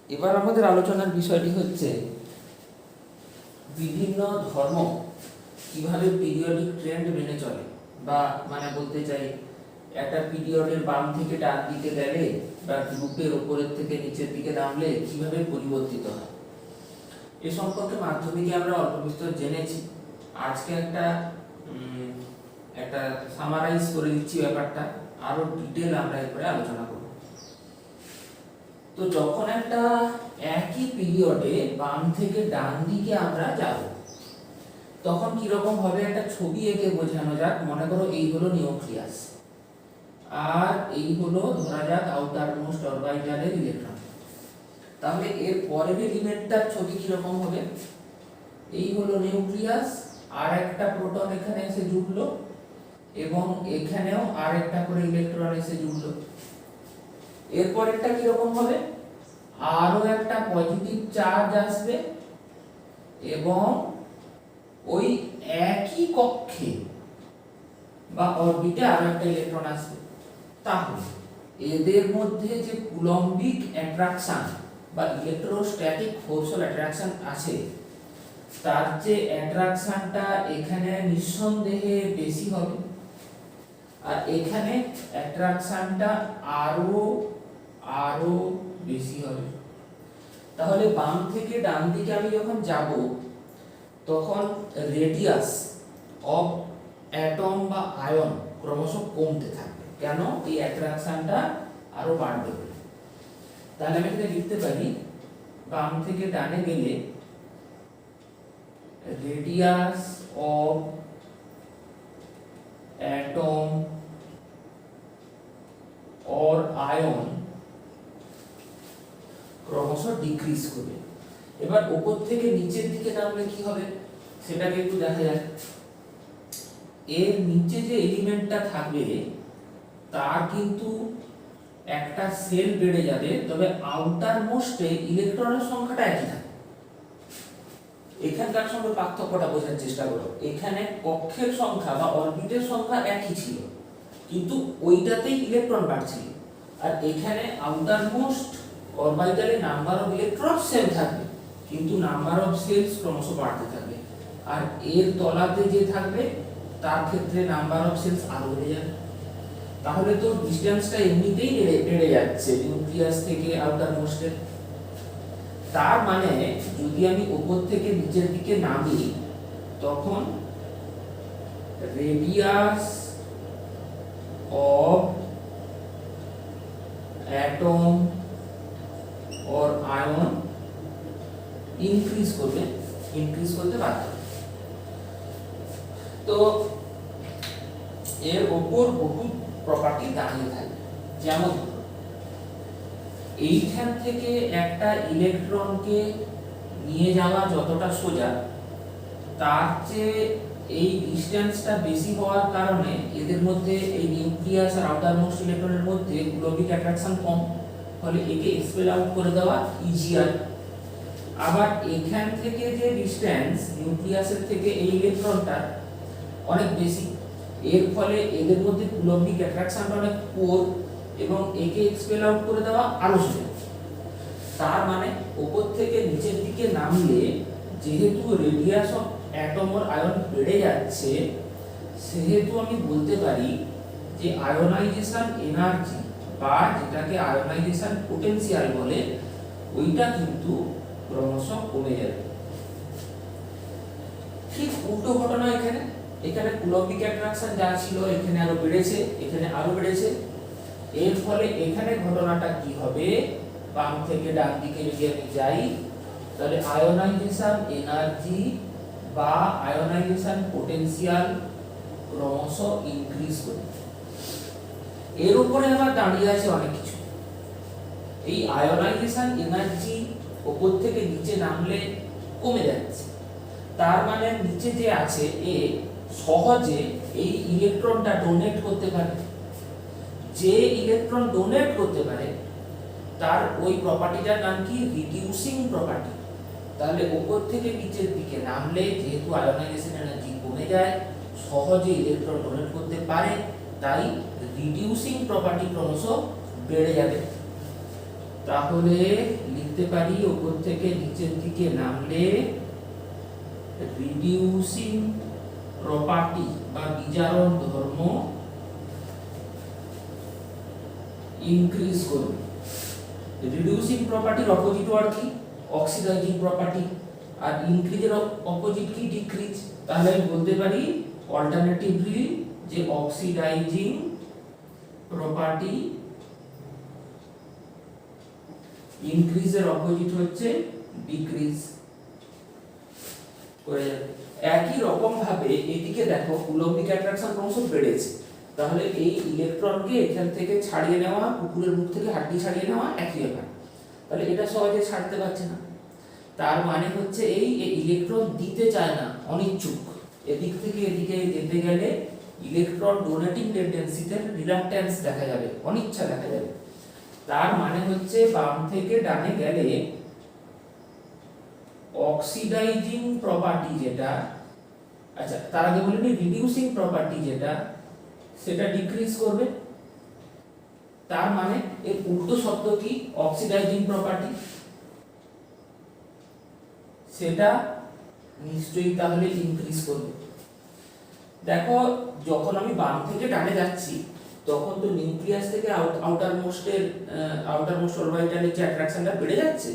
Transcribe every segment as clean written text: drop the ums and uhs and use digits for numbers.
এবার আমাদের আলোচনার বিষয়টি হচ্ছে বিভিন্ন ধর্ম কিভাবে পিরিয়ডিক ট্রেন্ড মেনে চলে, বা মানে বলতে চাই একটা পিরিয়ডের বাম থেকে ডান দিকে গেলে বা গ্রুপের উপরের থেকে নিচের দিকে নামলে কিভাবে পরিবর্তিত হয়। এ সম্পর্কে মাধ্যমিকে আমরা অল্প বিস্তর জেনেছি। আজকে একটা সামারাইজ করে দিচ্ছি ব্যাপারটা, আরো ডিটেল আমরা এরপরে আলোচনা করব। তো যখন একটা একই পিরিয়ডে বাম থেকে ডান দিকে আমরা যাব, তখন কিরকম ভাবে একটা ছবি এঁকে বোঝানো যাক। মনে করো এই হলো নিউক্লিয়াস, আর এই হলো ধরা যাক আউটার মোস্ট অরবিটালের ইলেকট্রন। তাহলে এর পরের এলিমেন্টটার ছবি কিরকম হবে? এই হলো নিউক্লিয়াস, আর একটা প্রোটন এখানে এসে জুড়লো, এবং এখানেও আর একটা করে ইলেকট্রন এসে জুড়লো। এরপরেরটা কিরকম হবে? আরো একটা পজিটিভ চার্জ আসবে, এবং ওই একই কক্ষে বা অরবিটে আরো একটা ইলেকট্রন আসবে। তাহলে এদের মধ্যে যে কুলম্বিক অ্যাট্রাকশন বা ইলেকট্রোস্ট্যাটিক ফোর্সল অ্যাট্রাকশন আছে, তার যে অ্যাট্রাকশনটা এখানে নিঃসন্দেহে বেশি হবে, আর এখানে অ্যাট্রাকশনটা আরো আরো বেশি হবে। তাহলে বাম থেকে ডান দিকে আমি যখন যাব, তখন রেডিয়াস অফ অ্যাটম বা আয়ন ক্রমশ কমতে থাকবে। কেন? এই অ্যাট্রাকশনটা আরো বাড়বে। তাহলে আমি এখানে লিখতে পারি, বাম থেকে ডানে গেলে radius of atom or ion ক্রমশ ডিক্রিজ করবে। এবার উপর থেকে নিচের দিকে নামলে কি হবে সেটাকে একটু দেখা যাক। এর নিচে যে এলিমেন্টটা থাকবে তার কিন্তু একটা সেল বেড়ে যাবে, তবে আউটার মোস্টে ইলেকট্রনের সংখ্যাটা একই থাকবে। এখানকার সঙ্গে পার্থক্যটা বোঝার চেষ্টা করো। এখানে কক্ষের সংখ্যা বা অরবিটের সংখ্যা একই ছিল, কিন্তু ওইটাতেই ইলেকট্রন বাড়ছিল। আর এখানে আউটার মোস্ট অরবিটালে নাম্বার অফ ইলেকট্রন সেম থাকবে, কিন্তু নাম্বার অফ সেলস ক্রমশ বাড়তে থাকবে। আর এর তলাতে যে থাকবে তার ক্ষেত্রে নাম্বার অফ সেলস আরো বেড়ে যাবে। তাহলে তো ডিসটেন্সটা এমনিতেই বেড়ে যাচ্ছে নিউক্লিয়াস থেকে আউটার মোস্টের। তার মানে যদি আমি উপর থেকে নিচের দিকে নামি, তখন রেডিয়াস অফ অ্যাটম और আয়ন ইনক্রিজ করতে বাধ্য। তো এর উপর বহু প্রপার্টি দাঁড়িয়ে থাকে। যেমন এইখান থেকে একটা ইলেকট্রনকে নিয়ে যাওয়া যতটা সোজা, তার চেয়ে এই ডিসটেন্সটা বেশি হওয়ার কারণে এদের মধ্যে, এই নিউক্লিয়াস আর আউটার মোস্ট ইলেকট্রনের মধ্যে কুলম্বিক অ্যাট্রাকশন কম, ফলে একে এক্সপেল আউট করে দেওয়া ইজিয়ার। আবার এখান থেকে যে ডিসটেন্স নিউক্লিয়াসের থেকে এই ইলেকট্রনটা অনেক বেশি, এর ফলে এদের মধ্যে কুলম্বিক অ্যাট্রাকশনটা অনেক পুয়ার, এবং একে এক্সপেল আউট করে দেওয়া আরো সোজা। তার মানে উপর থেকে নিচের দিকে নামলে যেহেতু রেডিয়াস অফ অ্যাটম আর আয়ন বেড়ে যাচ্ছে, সেহেতু আমি বলতে পারি যে আয়োনাইজেশন এনার্জি বা যেটাকে আয়োনাইজেশন পোটেনশিয়াল বলে, ওইটা কিন্তু ক্রমশ কমে যাবে। ঠিক উল্টো ঘটনা এখানে কুলম্বিক অ্যাট্রাকশন যা ছিল এখানে আরো বেড়েছে, এখানে আরো বেড়েছে। এর ফলে এখানে ঘটনাটা কি হবে? বাম থেকে ডান দিকে যদি আমি যাই, তাহলে আয়োনাইজেশন এনার্জি বা আয়োনাইজেশন পোটেনশিয়াল ক্রমশ ইনক্রিজ করবে। এর উপরে আবার দাঁড়িয়ে আছে অনেক কিছু। এই আয়োনাইজেশন এনার্জি উপর থেকে নিচে নামলে কমে যাচ্ছে, তার মানে নিচে যে আছে এ সহজে এই ইলেকট্রনটা ডোনেট করতে পারে। যে ইলেকট্রন ডোনেট করতে পারে তার ওই প্রপার্টিটার নাম কি? Reducing property. তাহলে উপর থেকে নিচের দিকে নামলে যেহেতু আয়োনাইজেশন এনার্জি কমে যায়, সহজে ইলেকট্রন ডোনেট করতে পারে, তাই রিডিউসিং প্রপার্টি ক্রমশ বেড়ে যাবে। তাহলে লিখতে পারি উপর থেকে নিচের দিকে নামলে রিডিউসিং প্রপার্টি বা বিজারণ ধর্ম ইনক্রিজ করবে। রিডিউসিং প্রপার্টির অপোজিট ওয়ার্ড কি? Oxidising property. আর ইনক্রিজের অপোজিট কি? ডিক্রিজ। তাহলে আমি বলতে পারি অল্টারনেটিভলি যে অক্সিডাইজিং প্রপার্টি ইনক্রিজের অপোজিট হচ্ছে ডিক্রিজ করে যাবে। একই রকম ভাবে এদিকে দেখো কুলম্বিক অ্যাট্রাকশন ক্রমশ বেড়েছে, তাহলে এই ইলেকট্রনকে এখান থেকে ছাড়িয়ে নেওয়া, কুকুরের মুখ থেকে হাড্ডি ছাড়িয়ে নেওয়া একই ব্যাপার। তাহলে এটা সহজে ছাড়তে পারছে না, তার মানে হচ্ছে এই ইলেকট্রন দিতে চায় না, অনিচ্ছুক। এদিক থেকে এদিকে যেতে গেলে ইলেকট্রন ডোনেটিং টেন্ডেন্সিতে রিলাক্ট্যান্স দেখা যাবে, অনিচ্ছা দেখা যাবে। তার মানে হচ্ছে বাম থেকে ডানে গেলে অক্সিডাইজিং প্রপার্টি যেটা, আচ্ছা তার আগে বলে নি রিডিউসিং প্রপার্টি যেটা, সেটা ডিক্রিজ করবে। তার মানে এর উল্টো শব্দ কি? অক্সিডাইজিং প্রপার্টি, সেটা নিশ্চয়ই তাহলে ইনক্রিজ করবে। দেখো যখন আমি বাম থেকে ডানে যাচ্ছি তখন তো নিউক্লিয়াস থেকে আউটার মোস্ট অরবিটালের যে অ্যাট্রাকশনটা বেড়ে যাচ্ছে,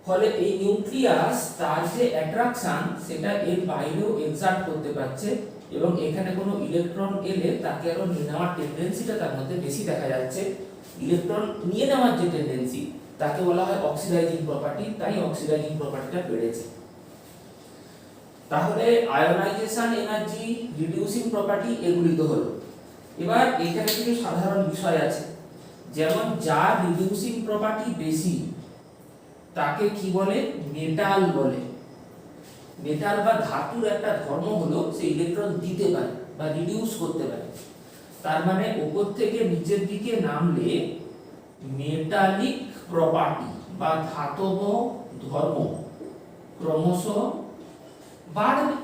ফলে এই নিউক্লিয়াস তার যে অ্যাট্রাকশন সেটা এর বাইরেও এক্সার্ট করতে পারছে, এবং এখানে কোনো ইলেকট্রন এলে তাকে আরো নিয়ে নেওয়ার টেন্ডেন্সিটা তার মধ্যে বেশি দেখা যাচ্ছে। ইলেকট্রন নিয়ে নেওয়ার যে টেন্ডেন্সি তাকে বলা হয় অক্সিডাইজিং প্রপার্টি, তাই অক্সিডাইজিং প্রপার্টিটা বেড়েছে। তাহলে আয়োনাইজেশন এনার্জি, রিডিউসিং প্রপার্টি এগুলি তো হলো। এবার এখানে কিছু সাধারণ বিষয় আছে, যেমন যার রিডিউসিং প্রপার্টি বেশি তাকে কি বলে? মেটাল বলে। মেটাল বা ধাতুর একটা ধর্ম হলো সে ইলেকট্রন দিতে পারে বা রিডিউস করতে পারে। তার মানে উপর থেকে নিচের দিকে নামলে মেটালিক প্রপার্টি বা ধাতব ধর্ম ক্রমশ বাড়বে।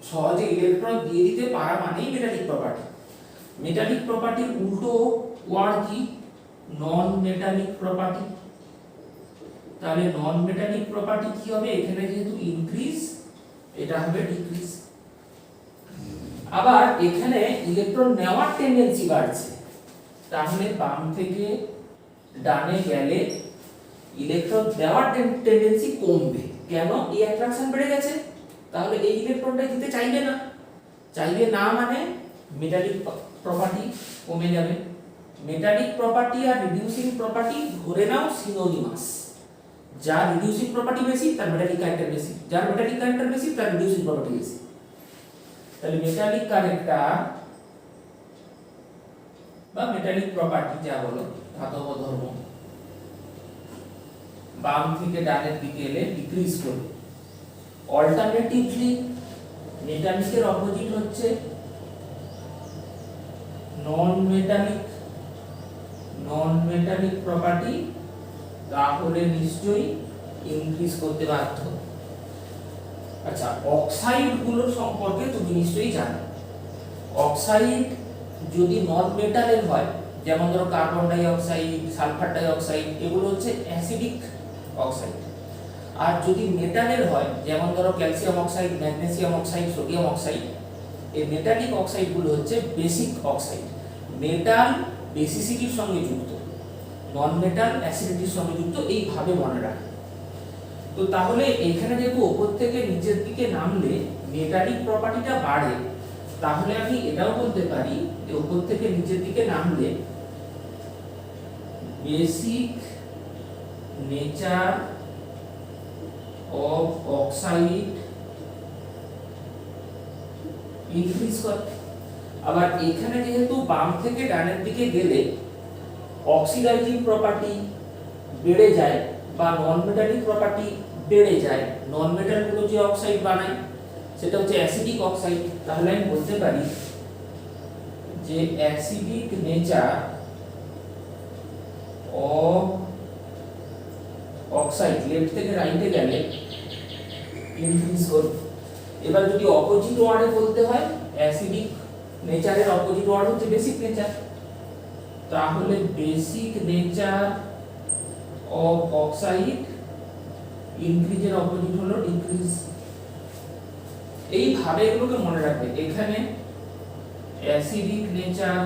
সহজে ইলেকট্রন দিয়ে দিতে পারা মানেই মেটালিক প্রপার্টি। মেটালিক প্রপার্টির উল্টো ওয়ার্ড কি? নন মেটালিক প্রপার্টি। তাহলে নন মেটালিক প্রপার্টি কি হবে? এখানে যেহেতু ইনক্রিজ, এটা হবে ডিক্রিজ। আবার এখানে ইলেকট্রন নেওয়ার টেন্ডেন্সি বাড়ছে, তাহলে বাম থেকে ডানে গেলে ইলেকট্রন দেওয়ার টেন্ডেন্সি কমবে। কেন? এই অ্যাট্রাকশন বেড়ে গেছে, তাহলে এই ইলেকট্রনটা দিতে চাইবে না। চাইবে না মানে মেটালিক প্রপার্টি কমে যাবে। মেটালিক প্রপার্টি আর রিডিউসিং প্রপার্টি ধরে নাও সিনোনিমাস। যার রিডিউসিং প্রপার্টি বেশি তার মেটালিক ক্যারেক্টার বেশি, যার মেটালিক ক্যারেক্টার বেশি তার রিডিউসিং প্রপার্টি বেশি। তাহলে মেটালিক ক্যারেক্টার বা মেটালিক প্রপার্টি যা বলো, ধাতব ধর্ম, বাম থেকে ডানের দিকে এলে ডিক্রিজ করবে। অল্টারনেটিভলি মেটালিকের অপোজিট হচ্ছে নন মেটালিক। নন মেটালিক প্রপার্টি তাহলে নিশ্চয়ই ইনক্রিজ করতে বাধ্য। আচ্ছা, অক্সাইড গুলোর সম্পর্কে তুমি নিশ্চয়ই জানো। অক্সাইড যদি নন মেটালের হয়, যেমন ধরো carbon die oxide, sulphur die oxide, এগুলো হচ্ছে অ্যাসিডিক অক্সাইড। আর যদি মেটালের হয়, যেমন ধরো calcium oxide, magnesium oxide, sodium oxide, এই মেটালিক অক্সাইড গুলো হচ্ছে বেসিক অক্সাইড। মেটাল বেসিসিটির সঙ্গে যুক্ত, নন মেটাল অ্যাসিডিটির সঙ্গে যুক্ত, এইভাবে মনে রাখো। তো তাহলে এখানে যেহেতু উপর থেকে নিচের দিকে নামলে মেটালিক প্রপার্টিটা বাড়ে, তাহলে আমি এটাও বলতে পারি যে উপর থেকে নিচের দিকে নামলে basic nature of oxide increase করে। আবার এখানে যেহেতু বাম থেকে ডানের দিকে গেলে অক্সিডাইজিং প্রপার্টি বেড়ে যায় বা নন মেটালিক প্রপার্টি বেড়ে যায়, নন মেটালগুলো যে অক্সাইড বানায় সেটা হচ্ছে অ্যাসিডিক অক্সাইড, তাহলে আমি বলতে পারি যে acidic nature of oxide left থেকে রাইটে গেলে ইনক্রিজ করবে। এবার যদি অপোজিট ওয়ার্ডে বলতে হয়, অ্যাসিডিক নেচারের অপোজিট ওয়ার্ড হচ্ছে বেসিক নেচার, তাহলে বেসিক নেচার অফ অক্সাইড ইনক্রিজের অপোজিট হলো ডিক্রিজ। এইভাবে এগুলোকে মনে রাখবে। এখানে অ্যাসিডিক নেচার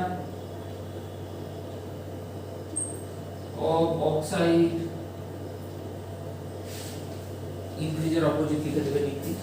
অফ অক্সাইড ইনক্রিজের অপোজিট লিখে দেবে ডিক্রিজ।